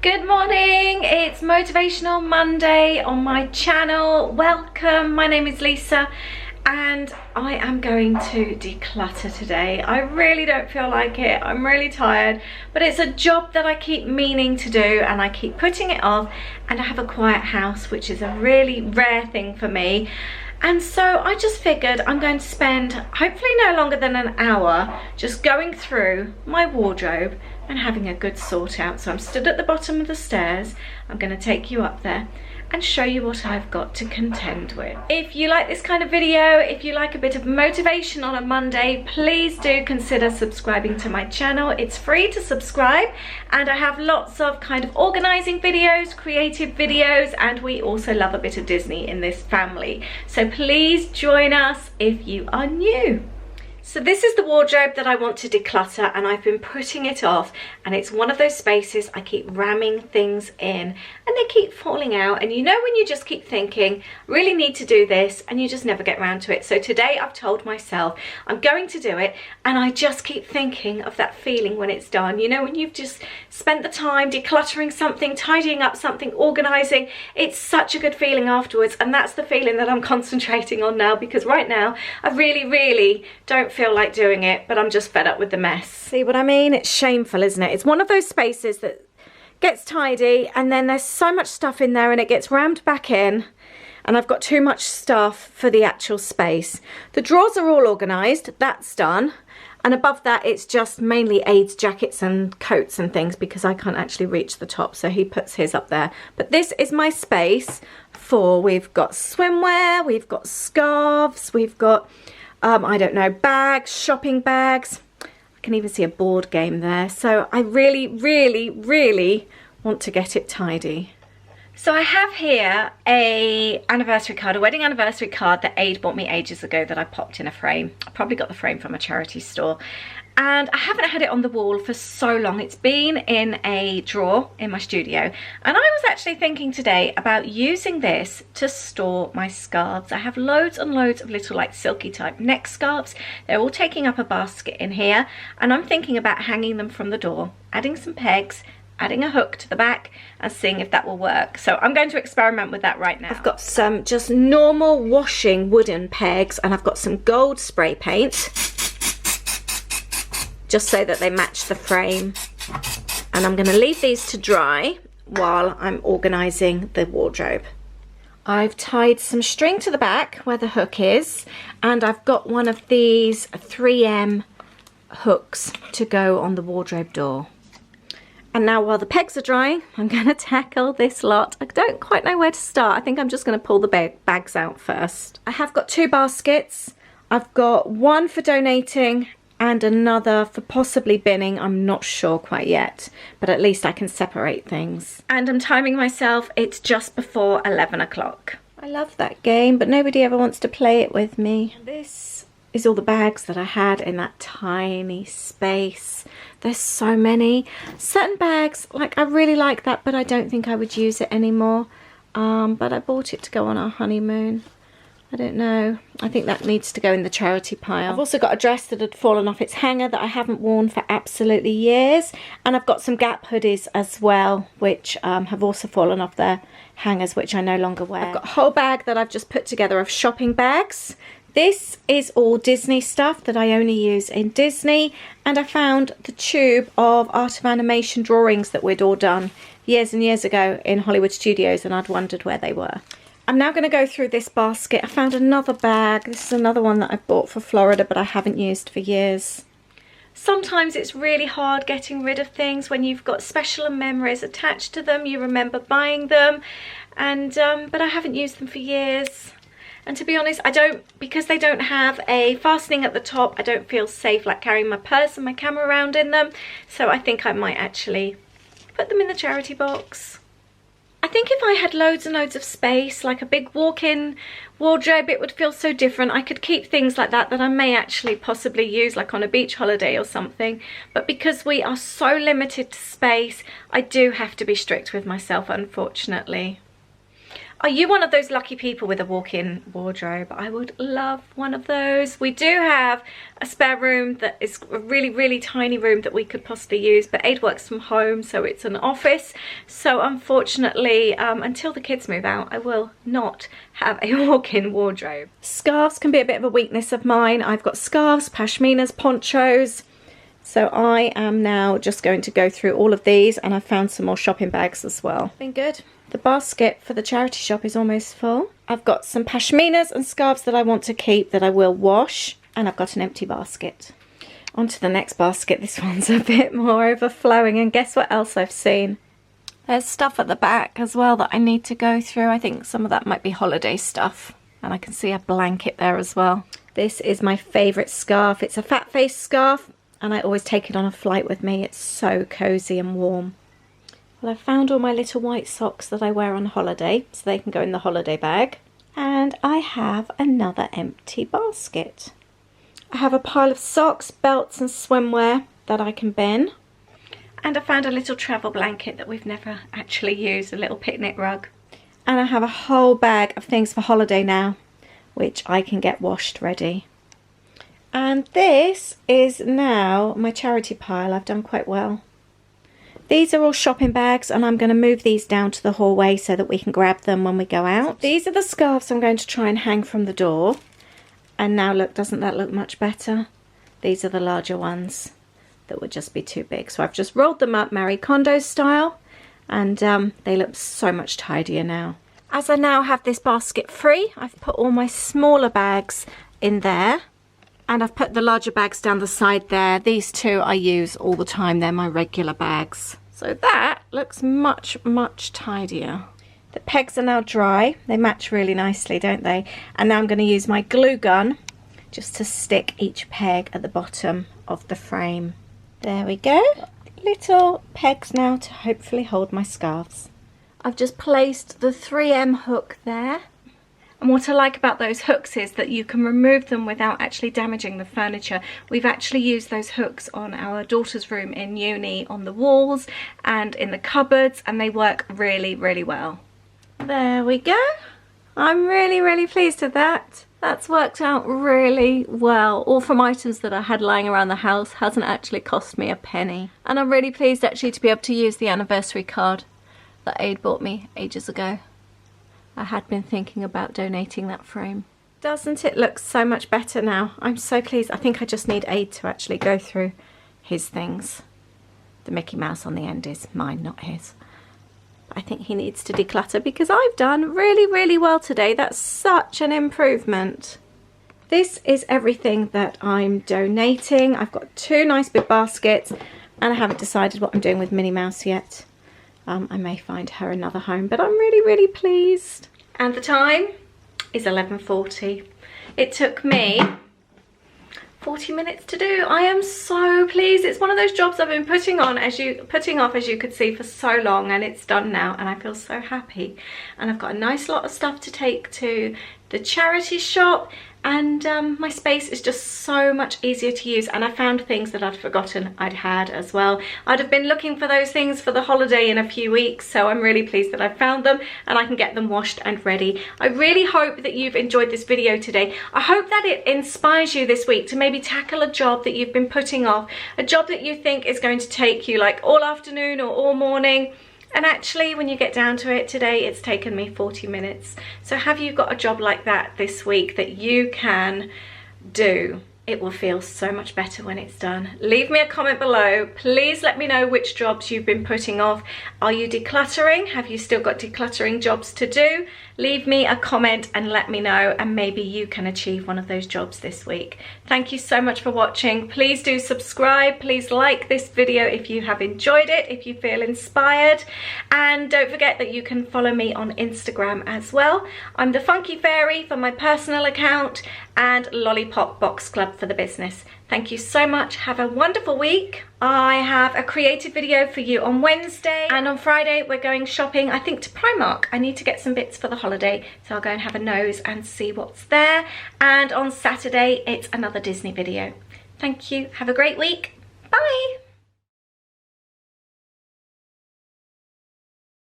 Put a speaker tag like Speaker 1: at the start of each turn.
Speaker 1: Good morning, it's Motivational Monday on my channel. Welcome, my name is Lisa and I am going to declutter today. I really don't feel like it, I'm really tired, but it's a job that I keep meaning to do and I keep putting it off, and I have a quiet house, which is a really rare thing for me. And so I just figured I'm going to spend hopefully no longer than an hour just going through my wardrobe and having a good sort out. So I'm stood at the bottom of the stairs. I'm going to take you up there and show you what I've got to contend with. If you like this kind of video, if you like a bit of motivation on a Monday, please do consider subscribing to my channel. It's free to subscribe and I have lots of kind of organizing videos, creative videos, and we also love a bit of Disney in this family. So please join us if you are new. So this is the wardrobe that I want to declutter, and I've been putting it off, and it's one of those spaces I keep ramming things in and they keep falling out. And you know when you just keep thinking, really need to do this, and you just never get around to it. So today I've told myself I'm going to do it, and I just keep thinking of that feeling when it's done. You know, when you've just spent the time decluttering something, tidying up something, organizing, it's such a good feeling afterwards, and that's the feeling that I'm concentrating on now, because right now I really don't feel like doing it, but I'm just fed up with the mess. See what I mean? It's shameful, isn't it? It's one of those spaces that gets tidy and then there's so much stuff in there and it gets rammed back in, and I've got too much stuff for the actual space. The drawers are all organised, that's done, and above that it's just mainly Aid's jackets and coats and things because I can't actually reach the top, so he puts his up there. But this is my space for, we've got swimwear, we've got scarves, we've got I don't know, bags, shopping bags. I can even see a board game there. So I really want to get it tidy. So I have here a anniversary card, a wedding anniversary card that Aid bought me ages ago that I popped in a frame. I probably got the frame from a charity store. And I haven't had it on the wall for so long. It's been in a drawer in my studio. And I was actually thinking today about using this to store my scarves. I have loads and loads of little like silky type neck scarves. They're all taking up a basket in here. And I'm thinking about hanging them from the door, adding some pegs, adding a hook to the back and seeing if that will work. So I'm going to experiment with that right now. I've got some just normal washing wooden pegs and I've got some gold spray paint, just so that they match the frame. And I'm going to leave these to dry while I'm organising the wardrobe. I've tied some string to the back where the hook is, and I've got one of these 3M hooks to go on the wardrobe door. And now while the pegs are drying, I'm going to tackle this lot. I don't quite know where to start. I think I'm just going to pull the bags out first. I have got two baskets. I've got one for donating and another for possibly binning. I'm not sure quite yet, but at least I can separate things. And I'm timing myself, it's just before 11 o'clock. I love that game, but nobody ever wants to play it with me. This is all the bags that I had in that tiny space. There's so many. Certain bags, like I really like that, but I don't think I would use it anymore. But I bought it to go on our honeymoon. I don't know. I think that needs to go in the charity pile. I've also got a dress that had fallen off its hanger that I haven't worn for absolutely years. And I've got some Gap hoodies as well, which have also fallen off their hangers, which I no longer wear. I've got a whole bag that I've just put together of shopping bags. This is all Disney stuff that I only use in Disney. And I found the tube of Art of Animation drawings that we'd all done years and years ago in Hollywood Studios, and I'd wondered where they were. I'm now going to go through this basket. I found another bag. This is another one that I bought for Florida, but I haven't used for years. Sometimes it's really hard getting rid of things when you've got special memories attached to them. You remember buying them, and but I haven't used them for years. And to be honest, because they don't have a fastening at the top, I don't feel safe like carrying my purse and my camera around in them. So I think I might actually put them in the charity box. I think if I had loads and loads of space, like a big walk-in wardrobe, it would feel so different. I could keep things like that I may actually possibly use like on a beach holiday or something. But because we are so limited to space, I do have to be strict with myself, unfortunately. Are you one of those lucky people with a walk-in wardrobe? I would love one of those. We do have a spare room that is a really, really tiny room that we could possibly use, but Aid works from home, so it's an office. So unfortunately, until the kids move out, I will not have a walk-in wardrobe. Scarves can be a bit of a weakness of mine. I've got scarves, pashminas, ponchos. So I am now just going to go through all of these, and I've found some more shopping bags as well. Been good. The basket for the charity shop is almost full. I've got some pashminas and scarves that I want to keep that I will wash, and I've got an empty basket. On to the next basket. This one's a bit more overflowing, and guess what else I've seen? There's stuff at the back as well that I need to go through. I think some of that might be holiday stuff, and I can see a blanket there as well. This is my favourite scarf. It's a fat face scarf, and I always take it on a flight with me. It's so cozy and warm. Well, I found all my little white socks that I wear on holiday, so they can go in the holiday bag. And I have another empty basket. I have a pile of socks, belts and swimwear that I can bin. And I found a little travel blanket that we've never actually used, a little picnic rug. And I have a whole bag of things for holiday now, which I can get washed ready. And this is now my charity pile. I've done quite well. These are all shopping bags, and I'm going to move these down to the hallway so that we can grab them when we go out. These are the scarves I'm going to try and hang from the door. And now look, doesn't that look much better? These are the larger ones that would just be too big. So I've just rolled them up Marie Kondo style, and they look so much tidier now. As I now have this basket free, I've put all my smaller bags in there. And I've put the larger bags down the side there. These two I use all the time. They're my regular bags. So that looks much, much tidier. The pegs are now dry. They match really nicely, don't they? And now I'm going to use my glue gun just to stick each peg at the bottom of the frame. There we go. Little pegs now to hopefully hold my scarves. I've just placed the 3M hook there. And what I like about those hooks is that you can remove them without actually damaging the furniture. We've actually used those hooks on our daughter's room in uni, on the walls and in the cupboards, and they work really, really well. There we go. I'm really, really pleased with that. That's worked out really well. All from items that I had lying around the house. Hasn't actually cost me a penny. And I'm really pleased actually to be able to use the anniversary card that Aid bought me ages ago. I had been thinking about donating that frame. Doesn't it look so much better now? I'm so pleased. I think I just need Aid to actually go through his things. The Mickey Mouse on the end is mine, not his. I think he needs to declutter because I've done really, really well today. That's such an improvement. This is everything that I'm donating. I've got two nice big baskets, and I haven't decided what I'm doing with Minnie Mouse yet. I may find her another home, but I'm really, really pleased. And the time is 11:40. It took me 40 minutes to do. I am so pleased. It's one of those jobs I've been putting off, as you could see, for so long, and it's done now, and I feel so happy. And I've got a nice lot of stuff to take to the charity shop, and my space is just so much easier to use, and I found things that I'd forgotten I'd had as well. I'd have been looking for those things for the holiday in a few weeks, so I'm really pleased that I found them and I can get them washed and ready. I really hope that you've enjoyed this video today. I hope that it inspires you this week to maybe tackle a job that you've been putting off, a job that you think is going to take you like all afternoon or all morning. And actually, when you get down to it, today it's taken me 40 minutes. So have you got a job like that this week that you can do? It will feel so much better when it's done. Leave me a comment below. Please let me know which jobs you've been putting off. Are you decluttering? Have you still got decluttering jobs to do? Leave me a comment and let me know, and maybe you can achieve one of those jobs this week. Thank you so much for watching. Please do subscribe. Please like this video if you have enjoyed it, if you feel inspired. And don't forget that you can follow me on Instagram as well. I'm the Funky Fairy for my personal account, and Lollipop Box Club for the business. Thank you so much. Have a wonderful week. I have a creative video for you on Wednesday, and on Friday we're going shopping, I think, to Primark. I need to get some bits for the holiday, so I'll go and have a nose and see what's there. And on Saturday it's another Disney video. Thank you. Have a great week. Bye.